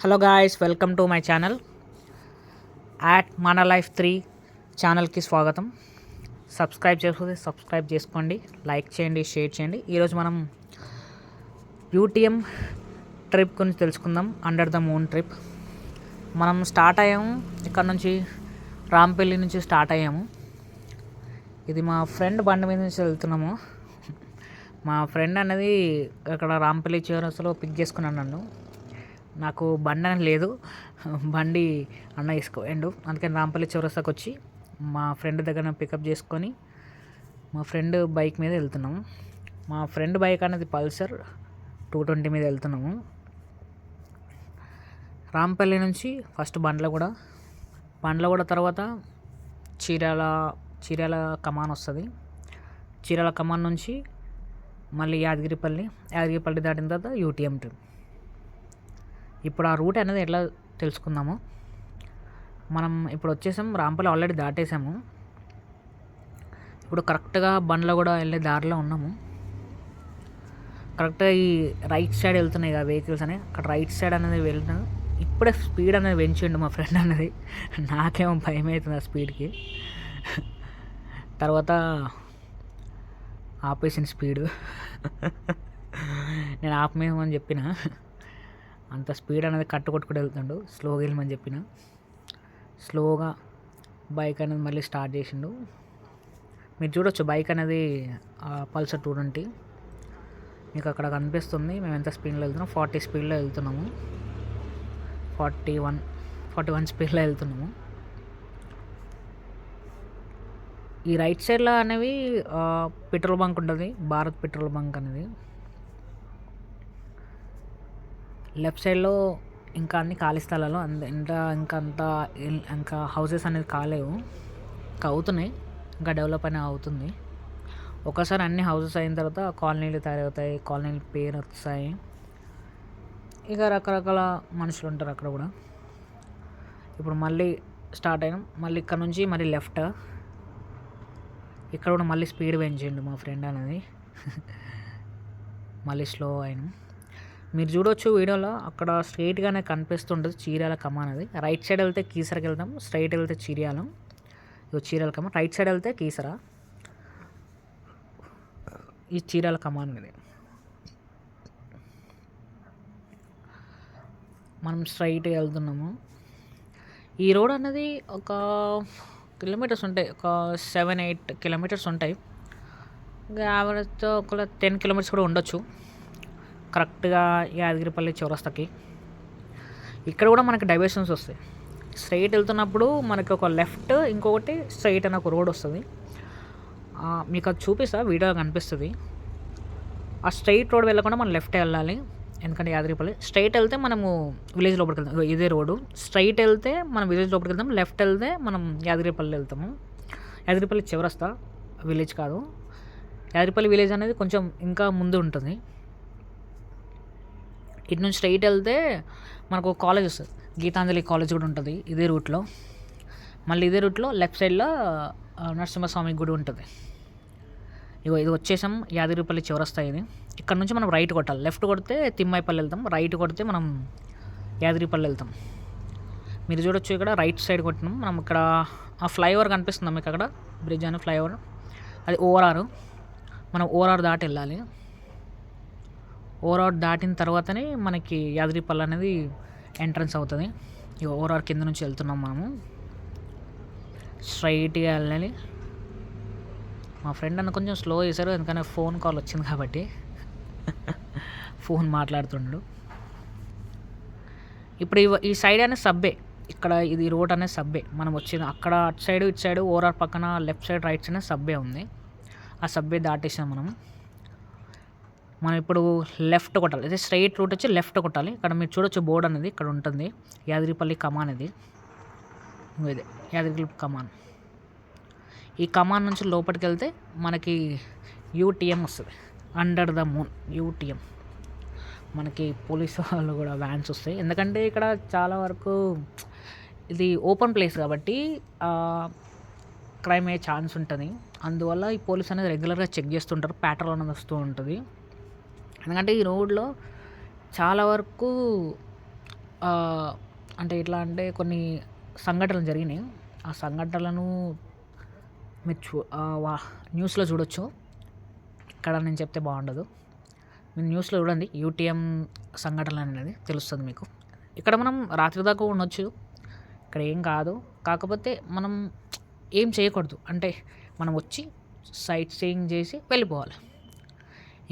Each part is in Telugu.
Hello guys, welcome to my channel at మన లైఫ్ 3 ఛానల్కి స్వాగతం. సబ్స్క్రైబ్ చేసుకోండి, లైక్ చేయండి, షేర్ చేయండి. ఈరోజు మనం యూటీఎం ట్రిప్ గురించి తెలుసుకుందాం. Under the moon trip. మనం స్టార్ట్ అయ్యాము ఇక్కడ నుంచి, రాంపల్లి నుంచి స్టార్ట్ అయ్యాము. ఇది మా ఫ్రెండ్ బండి మీద నుంచి వెళ్తున్నాము. మా ఫ్రెండ్ అనేది అక్కడ రాంపల్లి చివరసలో పిక్ చేసుకున్నాను నన్ను. నాకు బండి అనేది లేదు, బండి అన్న వేసుకోండు. అందుకని రాంపల్లి చౌరస్తాకి వచ్చి మా ఫ్రెండ్ దగ్గర పికప్ చేసుకొని మా ఫ్రెండ్ బైక్ మీద వెళ్తున్నాము. మా ఫ్రెండ్ బైక్ అనేది పల్సర్ 220 మీద వెళ్తున్నాము. రాంపల్లి నుంచి ఫస్ట్ బండ్లగూడ తర్వాత చీరాల కమాన్ వస్తుంది. చీరాల కమాన్ నుంచి మళ్ళీ యాదగిరిపల్లి దాటిన తర్వాత యూటీఎం ట్రిప్. ఇప్పుడు ఆ రూట్ అనేది ఎట్లా తెలుసుకుందాము. మనం ఇప్పుడు వచ్చేసాం, రాంపల్లి ఆల్రెడీ దాటేసాము. ఇప్పుడు కరెక్ట్గా బండ్లగూడ వెళ్ళే దారిలో ఉన్నాము. కరెక్ట్గా ఈ రైట్ సైడ్ వెళ్తున్నాయి కదా వెహికల్స్ అని, అక్కడ రైట్ సైడ్ అనేది వెళ్తున్నాను. ఇప్పుడే స్పీడ్ అనేది పెంచిండు మా ఫ్రెండ్ అనేది. నాకేమో భయం అవుతుంది ఆ స్పీడ్కి. తర్వాత ఆపేసిన స్పీడు. నేను ఆపమేమని చెప్పిన, అంత స్పీడ్ అనేది కొట్టుకుంటూ వెళ్తుండు. స్లోగా వెళ్ళమని చెప్పిన, స్లోగా బైక్ అనేది మళ్ళీ స్టార్ట్ చేసిండు. మీరు చూడొచ్చు బైక్ అనేది పల్సర్ 220 మీకు అక్కడ కనిపిస్తుంది. మేము ఎంత స్పీడ్లో వెళ్తున్నాం, 40 స్పీడ్లో వెళ్తున్నాము. 41 స్పీడ్లో వెళ్తున్నాము. ఈ రైట్ సైడ్లో అనేవి పెట్రోల్ బంక్ ఉంటుంది, భారత్ పెట్రోల్ బంక్ అనేది. లెఫ్ట్ సైడ్లో ఇంకా అన్ని ఖాళీ స్థలాలు, ఇంకా హౌసెస్ అనేది కాలేవు, ఇంకా అవుతున్నాయి, ఇంకా డెవలప్ అనేది అవుతుంది. ఒకసారి అన్ని హౌసెస్ అయిన తర్వాత కాలనీలు తయారవుతాయి, కాలనీలు పేరు వస్తాయి. ఇక రకరకాల మనుషులు ఉంటారు అక్కడ కూడా. ఇప్పుడు మళ్ళీ స్టార్ట్ అయినాం. మళ్ళీ ఇక్కడ నుంచి మళ్ళీ లెఫ్ట్. ఇక్కడ కూడా మళ్ళీ స్పీడ్ పెంచిండు మా ఫ్రెండ్ అనేది. మళ్ళీ స్లో అయినాం. మీరు చూడవచ్చు వీడియోలో, అక్కడ స్ట్రైట్గానే కనిపిస్తుంటుంది చీరాల కమాన్ అది. రైట్ సైడ్ వెళ్తే కీసరకి వెళ్తాం, స్ట్రైట్ వెళ్తే చీరాల కమాన్. రైట్ సైడ్ వెళ్తే కీసర, ఈ చీరాల కమాన్ ఇది. మనం స్ట్రైట్గా వెళ్తున్నాము. ఈ రోడ్ అనేది ఒక కిలోమీటర్స్ ఉంటాయి, ఒక 7-8 కిలోమీటర్స్ ఉంటాయి. ఇంకా యావరేజ్తో ఒక 10 కిలోమీటర్స్ కూడా ఉండొచ్చు. కరెక్ట్గా యాదగిరిపల్లి చౌరస్తాకి ఇక్కడ కూడా మనకి డైవర్షన్స్ వస్తాయి. స్ట్రైట్ వెళ్తున్నప్పుడు మనకి ఒక లెఫ్ట్, ఇంకొకటి స్ట్రైట్ అని ఒక రోడ్ వస్తుంది. మీకు అది చూపిస్తా, వీడియో కనిపిస్తుంది. ఆ స్ట్రైట్ రోడ్ వెళ్ళకుండా మనం లెఫ్ట్ వెళ్ళాలి, ఎందుకంటే యాదగిరిపల్లి. స్ట్రైట్ వెళ్తే మనము విలేజ్ లోపలికి వెళ్తాం, ఇదే రోడ్డు. స్ట్రైట్ వెళ్తే మనం విలేజ్ లోపలికి వెళ్తాం, లెఫ్ట్ వెళ్తే మనం యాదగిరిపల్లి వెళ్తాము. యాదగిరిపల్లి చివరస్తా, విలేజ్ కాదు. యాదగిరిపల్లి విలేజ్ అనేది కొంచెం ఇంకా ముందు ఉంటుంది. ఇటు నుంచి స్ట్రైట్ వెళ్తే మనకు ఒక కాలేజ్ వస్తుంది, గీతాంజలి కాలేజ్ కూడా ఉంటుంది ఇదే రూట్లో. మళ్ళీ ఇదే రూట్లో లెఫ్ట్ సైడ్లో నరసింహస్వామి గుడి ఉంటుంది. ఇది వచ్చేసాం యాదగిరిపల్లి చౌరస్తా. ఇది ఇక్కడ నుంచి మనం రైట్ కొట్టాలి. లెఫ్ట్ కొడితే తిమ్మాయిపల్లి వెళ్తాం, రైట్ కొడితే మనం యాదగిరిపల్లి వెళ్తాం. మీరు చూడొచ్చు ఇక్కడ రైట్ సైడ్ కొట్టినాం మనం. ఇక్కడ ఆ ఫ్లైఓవర్ కనిపిస్తుంది మీకు, అక్కడ బ్రిడ్జ్ అని ఫ్లైఓవర్, అది ఓఆర్ఆర్. మనం ఓఆర్ఆర్ దాటి వెళ్ళాలి. ఓఆర్ఆర్ దాటిన తర్వాతనే మనకి యాదగిరిపల్లి అనేది ఎంట్రన్స్ అవుతుంది. ఈ ఓఆర్ఆర్ కింద నుంచి వెళ్తున్నాం మనము, స్ట్రైట్గా వెళ్ళాలి. మా ఫ్రెండ్ అన్న కొంచెం స్లో చేశారు, ఎందుకంటే ఫోన్ కాల్ వచ్చింది కాబట్టి ఫోన్ మాట్లాడుతుండు. ఇప్పుడు ఈ సైడ్ అనేది సబ్బే, ఇక్కడ ఇది రోడ్ అనేది సబ్బే. మనం వచ్చింది అక్కడ అటు సైడ్ ఇటు సైడ్ ఓఆర్ఆర్ పక్కన లెఫ్ట్ సైడ్ రైట్ సైడ్ సబ్బే ఉంది. ఆ సబ్బే దాటేసాం మనం ఇప్పుడు లెఫ్ట్ కొట్టాలి. అదే స్ట్రైట్ రూట్ వచ్చి లెఫ్ట్ కొట్టాలి. ఇక్కడ మీరు చూడొచ్చు బోర్డు అనేది ఇక్కడ ఉంటుంది, యాదగిరిపల్లి కమాన్ ఇది. ఇదే యాదగిరిపల్లి కమాన్. ఈ కమాన్ నుంచి లోపలికి వెళ్తే మనకి యూటీఎం వస్తుంది, అండర్ ద మూన్ యూటీఎం. మనకి పోలీస్ వాళ్ళు కూడా వ్యాన్స్ వస్తాయి, ఎందుకంటే ఇక్కడ చాలా వరకు ఇది ఓపెన్ ప్లేస్ కాబట్టి క్రైమ్ అయ్యే ఛాన్స్ ఉంటుంది. అందువల్ల ఈ పోలీస్ అనేది రెగ్యులర్గా చెక్ చేస్తుంటారు, ప్యాట్రోల్ అనేది వస్తూ ఉంటుంది. ఎందుకంటే ఈ రోడ్లో చాలా వరకు అంటే ఎట్లా అంటే కొన్ని సంఘటనలు జరిగినాయి. ఆ సంఘటనలను మీరు న్యూస్‌లో చూడొచ్చు. ఇక్కడ నేను చెప్తే బాగుండదు. మీరు న్యూస్‌లో చూడండి. యూటీఎం సంఘటనలు అనేది తెలుస్తుంది మీకు. ఇక్కడ మనం రాత్రి దాకా ఉండొచ్చు. ఇక్కడ ఏం కాదు. కాకపోతే మనం ఏం చేయకూడదు. అంటే మనం వచ్చి సైట్ సీయింగ్ చేసి వెళ్ళిపోవాలి.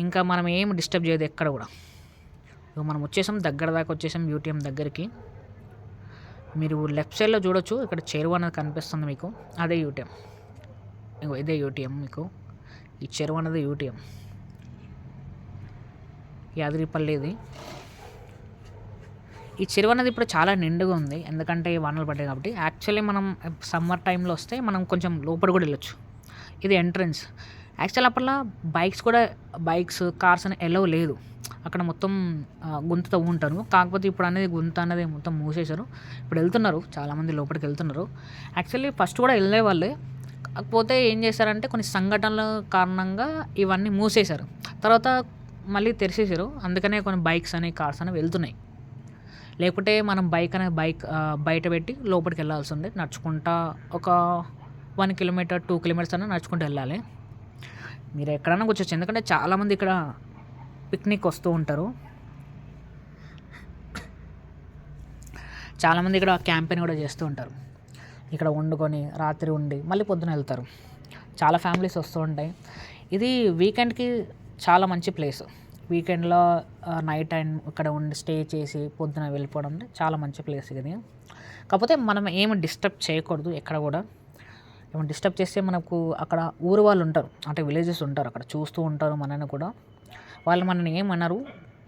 ఇంకా మనం ఏం డిస్టర్బ్ చేయదు ఎక్కడ కూడా. మనం వచ్చేసాం, దగ్గర దాకా వచ్చేసాం యూటీఎం దగ్గరికి. మీరు లెఫ్ట్ సైడ్లో చూడొచ్చు, ఇక్కడ చెరువు అనేది కనిపిస్తుంది మీకు. అదే యూటీఎం. ఇదే యూటీఎం మీకు. ఈ చెరువు అనేది యూటీఎం, యాదగిరిపల్లిది. ఈ చెరువు అనేది ఇప్పుడు చాలా నిండుగా ఉంది, ఎందుకంటే వానలు పడ్డాయి కాబట్టి. యాక్చువల్లీ మనం సమ్మర్ టైంలో వస్తే మనం కొంచెం లోపల కూడా వెళ్ళొచ్చు. ఇది ఎంట్రన్స్. యాక్చువల్ అప్పట్లో బైక్స్ కార్స్ అని ఎలవ్ లేదు. అక్కడ మొత్తం గుంతతో ఉంటారు. కాకపోతే ఇప్పుడు అనేది గుంత అనేది మొత్తం మూసేశారు. ఇప్పుడు వెళ్తున్నారు, చాలామంది లోపలికి వెళ్తున్నారు. యాక్చువల్లీ ఫస్ట్ కూడా వెళ్ళే వాళ్ళే. కాకపోతే ఏం చేశారంటే కొన్ని సంఘటనల కారణంగా ఇవన్నీ మూసేశారు. తర్వాత మళ్ళీ తెరిచేశారు. అందుకనే కొన్ని బైక్స్ అని కార్స్ అని వెళ్తున్నాయి. లేకపోతే మనం బైక్ బయట పెట్టి లోపలికి వెళ్ళాల్సి ఉంది. నడుచుకుంటా ఒక 1 కిలోమీటర్ 2 కిలోమీటర్స్ అన్న నడుచుకుంటూ వెళ్ళాలి. మీరు ఎక్కడైనా కూర్చోవచ్చు, ఎందుకంటే చాలామంది ఇక్కడ పిక్నిక్ వస్తూ ఉంటారు. చాలామంది ఇక్కడ క్యాంపెయిన్ కూడా చేస్తూ ఉంటారు. ఇక్కడ వండుకొని రాత్రి ఉండి మళ్ళీ పొద్దున వెళ్తారు. చాలా ఫ్యామిలీస్ వస్తూ ఉంటాయి. ఇది వీకెండ్కి చాలా మంచి ప్లేస్. వీకెండ్లో నైట్ టైం ఇక్కడ ఉండి స్టే చేసి పొద్దున వెళ్ళిపోవడం చాలా మంచి ప్లేస్ ఇది. కాకపోతే మనం ఏమి డిస్టర్బ్ చేయకూడదు ఎక్కడ కూడా. ఏమైనా డిస్టర్బ్ చేస్తే మనకు అక్కడ ఊరు వాళ్ళు ఉంటారు, అంటే విలేజెస్ ఉంటారు, అక్కడ చూస్తూ ఉంటారు మనని కూడా. వాళ్ళు మనని ఏమన్నారు,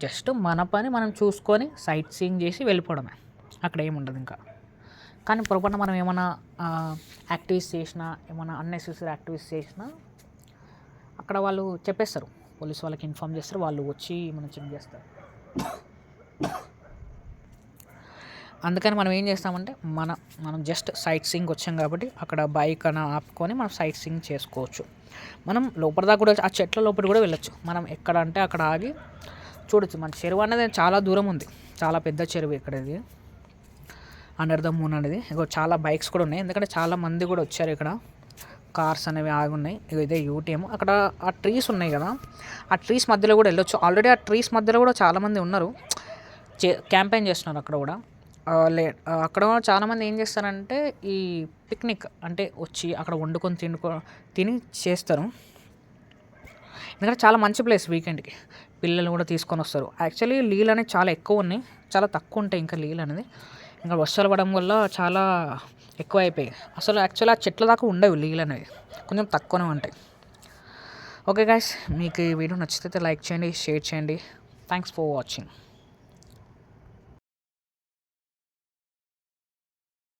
జస్ట్ మన పని మనం చూసుకొని సైట్ సీయింగ్ చేసి వెళ్ళిపోవడమే. అక్కడ ఏముండదు ఇంకా. కానీ పొరపాటున మనం ఏమైనా యాక్టివిటీస్ చేసినా, ఏమైనా అన్నెసెసరీ యాక్టివిటీస్ చేసినా అక్కడ వాళ్ళు చెప్పేస్తారు, పోలీస్ వాళ్ళకి ఇన్ఫామ్ చేస్తారు. వాళ్ళు వచ్చి మనం చెక్ చేస్తారు. అందుకని మనం ఏం చేస్తామంటే మనం జస్ట్ సైట్ సీయింగ్ వచ్చాం కాబట్టి అక్కడ బైక్ అని ఆపుకొని మనం సైట్ సీయింగ్ చేసుకోవచ్చు. మనం లోపల దాకా కూడా ఆ చెట్ల లోపల కూడా వెళ్ళొచ్చు. మనం ఎక్కడ అంటే అక్కడ ఆగి చూడొచ్చు. మన చెరువు అనేది చాలా దూరం ఉంది, చాలా పెద్ద చెరువు ఇక్కడ ఇది, అండర్ ద మూన్ అనేది. ఇగో చాలా బైక్స్ కూడా ఉన్నాయి, ఎందుకంటే చాలా మంది కూడా వచ్చారు. ఇక్కడ కార్స్ అనేవి ఆగి ఉన్నాయి. ఇదే యూటీఎం. అక్కడ ఆ ట్రీస్ ఉన్నాయి కదా, ఆ ట్రీస్ మధ్యలో కూడా వెళ్ళొచ్చు. ఆల్రెడీ ఆ ట్రీస్ మధ్యలో కూడా చాలామంది ఉన్నారు, క్యాంపెయిన్ చేస్తున్నారు అక్కడ కూడా. అక్కడ చాలామంది ఏం చేస్తారంటే ఈ పిక్నిక్ అంటే వచ్చి అక్కడ వండుకొని తిని చేస్తారు. ఎందుకంటే చాలా మంచి ప్లేస్. వీకెండ్కి పిల్లలు కూడా తీసుకొని వస్తారు. యాక్చువల్లీ నీళ్ళు అనేది చాలా ఎక్కువ ఉన్నాయి, చాలా తక్కువ ఉంటాయి ఇంకా నీళ్ళు అనేది. ఇంకా వర్షాలు పడడం వల్ల చాలా ఎక్కువ అయిపోయాయి. అసలు యాక్చువల్లీ ఆ చెట్ల దాకా ఉండవు నీళ్ళు అనేవి, కొంచెం తక్కువనే ఉంటాయి. ఓకే గైస్, మీకు ఈ వీడియో నచ్చితే లైక్ చేయండి, షేర్ చేయండి. Thanks for watching.